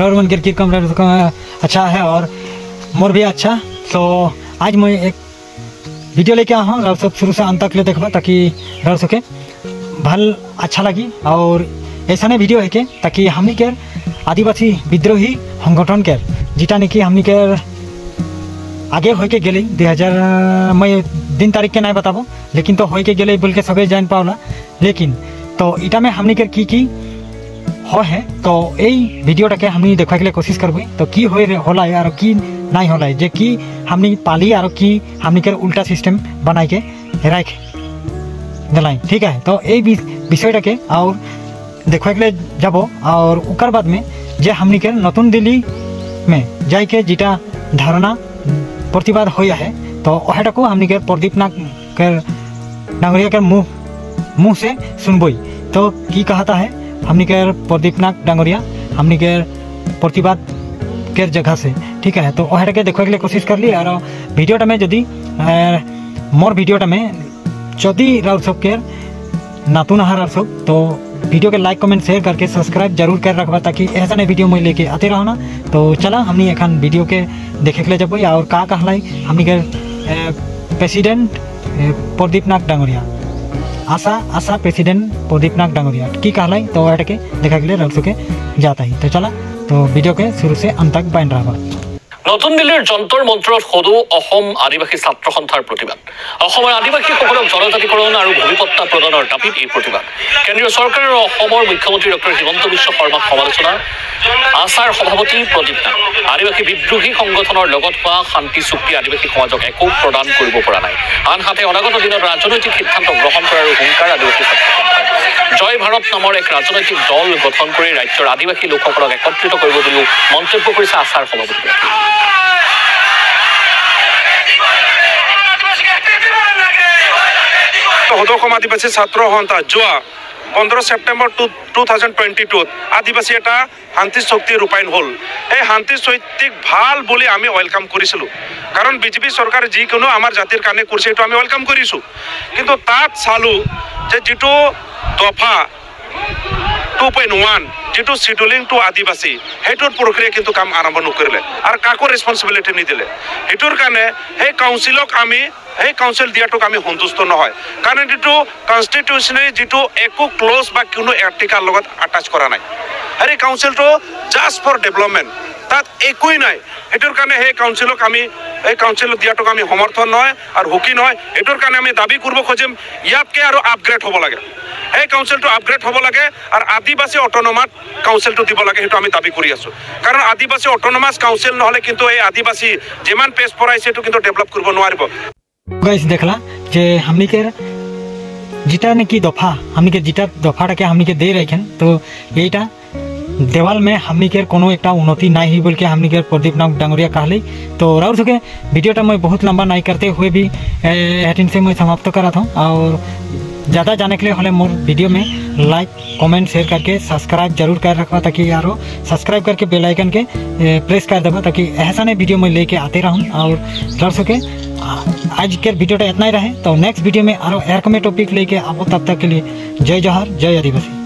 और मन कर कम अच्छा है और मोर भी अच्छा। तो आज मैं एक वीडियो लेके आया हूँ, सब शुरू से अंत तक ले देखा ताकि रह सके भल अच्छा लगी। और ऐसा नहीं वीडियो है के ताकि हमनी के आदिवासी विद्रोही संगठन के जीटा निकी हमनी के आगे हो के गली 2000 मैं दिन तारीख के नहीं बताबो, लेकिन तो हो के गले बोल के सबै जान पावला। लेकिन तो इटा में हमनी के की हो है तो यही वीडियोटा के हमनी देखा के लिए कोशिश करबे तो की होला और की नहीं होला जे की हमनी पाली और की हमनी के उल्टा सिस्टम बनाई के रख दिलाई। ठीक है, तो यही विषयटा के और देखा के लिए जाबो। और उकर बाद में जे हमनी के नतून दिल्ली में जाई के जीटा धारणा प्रतिवाद होया है तो वहटा को हमनी के प्रदीप नाग के डांगरिया के मुँह से सुनबई तो की कहता है हमनी के प्रदीप नाग डांगरिया हमनी के प्रतिवाद के जगह से। ठीक है, तो वहटा के देखा के लिए कोशिश कर ली। और वीडियोटा में जदि मोर वीडियोटा में जदि राउर सब के नातून आहार सब तो वीडियो के लाइक कमेंट शेयर करके सब्सक्राइब जरूर कर रखबा ताकि ऐसा नहीं वीडियो मैं लेके आते रहो ना। तो चला हमनी एखन वीडियो के देखे के लिए जब और का कहलाई हमनी के प्रेसिडेंट प्रदीप नाग डांगरिया आशा प्रेसिडेंट प्रदीप नाग डांगरिया की कहलाई तो वह के देखा के लिए रख सके जाता ही। तो चला तो वीडियो के शुरू से अंत तक बाइन रहा। নতুন দিল্লীৰ যন্তৰ মন্ত্ৰত সদৌ অসম আদিবাসী ছাত্ৰ সন্থাৰ প্ৰতিবাদ। অসমৰ আদিবাসীসকলক জনজাতিকৰণ আৰু ভূমিপট্টা প্ৰদানৰ দাবীত এই প্ৰতিবাদ। কেন্দ্ৰীয় চৰকাৰ আৰু অসমৰ মুখ্যমন্ত্ৰী ডক্টৰ হিমন্ত বিশ্ব শৰ্মাক সমালোচনা আশাৰ সভাপতি প্ৰদীপ নাগ। আদিবাসী বিদ্ৰোহী সংগঠনৰ লগত হোৱা শান্তি চুক্তি আদিবাসী সমাজক একো প্ৰদান কৰিব পৰা নাই। আনহাতে অনাগত দিনত ৰাজনৈতিক সিদ্ধান্ত গ্ৰহণ কৰাৰ হুংকাৰ আদিবাসী ছাত্ৰ সন্থাৰ। জয় ভাৰত নামৰ এক ৰাজনৈতিক দল গঠন কৰি ৰাজ্যৰ আদিবাসী লোকসকলক একত্ৰিত কৰিব বুলিও মন্তব্য কৰিছে আশাৰ সভাপতি। সদৌ অসম আদিবাসী ছাত্ৰ সন্থা যোৱা 15 ছেপ্টেম্বৰ 2022 আদিবাসী এটা শান্তি চুক্তি ৰূপায়ণ হ'ল। এই শান্তি চুক্তিক ভাল বুলি আমি ওয়েলকাম কৰিছিলোঁ, কাৰণ বিজেপি চৰকাৰে যিকোনো আমাৰ জাতিৰ কাৰণে কৰিছে এইটো আমি ওয়েলকাম কৰিছোঁ। কিন্তু তাত চালোঁ যে যিটো দফা 2.1 যিটো শিডিউলিং টু আদিবাসী সেইটোৰ প্ৰক্ৰিয়া কিন্তু কাম আৰম্ভ নকৰিলে আৰু কাকো ৰেছপন্সিবিলিটি নিদিলে। সেইটোৰ কাৰণে সেই কাউন্সিলক আমি সেই কাউন্সিল দিয়াটোক আমি সন্তুষ্ট নহয়, কাৰণ এইটো কনষ্টিটিউশ্যনেলি যিটো একো ক্লজ বা কোনো আৰ্টিকেল লগত আটাচ কৰা নাই। আৰু এই কাউন্সিলটো জাষ্ট ফৰ ডেভেলপমেণ্ট, তাত একোই নাই। সেইটোৰ কাৰণে সেই কাউন্সিলক আমি এই কাউন্সিল দিয়াটোক আমি সমৰ্থন নহয় আৰু সুখী নহয়। এইটোৰ কাৰণে আমি দাবী কৰিব খুজিম ইয়াতকৈ আৰু আপগ্ৰেড হ'ব লাগে। এই কাউন্সিলটো আপগ্ৰেড হ'ব লাগে আৰু আদিবাসী অট'নমাছ কাউন্সিলটো দিব লাগে, সেইটো আমি দাবী কৰি আছোঁ। কাৰণ আদিবাসী অট'নমাছ কাউন্সিল নহ'লে কিন্তু এই আদিবাসী যিমান পেজ পঢ়াইছে সেইটো কিন্তু ডেভেলপ কৰিব নোৱাৰিব। गाइस देखला जे हमनी के जीटा ने की दफा हमनी के जीटा दफाटा के हमनी के दे रखें तो यहीटा देवाल में हमनी के कोनो एक उन्नति नहीं बोल के हमनी के प्रदीप नाग डांगरिया कहली। तो राउर सके वीडियोटा मैं बहुत लंबा नहीं करते हुए भी एटिन से मैं समाप्त करा था। और ज़्यादा जाने के लिए हमें मोर वीडियो में लाइक कमेंट शेयर करके सब्सक्राइब जरूर कर रखा ताकि यारो सब्सक्राइब करके बेल आइकन के प्रेस कर देगा ताकि ऐसा नहीं वीडियो मैं लेके आते रहूँ। और रह सके आज के वीडियोटा इतना ही रहे तो नेक्स्ट वीडियो में और एयर कमेंट टॉपिक लेके आओ। तब तक के लिए जय जोहार, जय आदिवासी।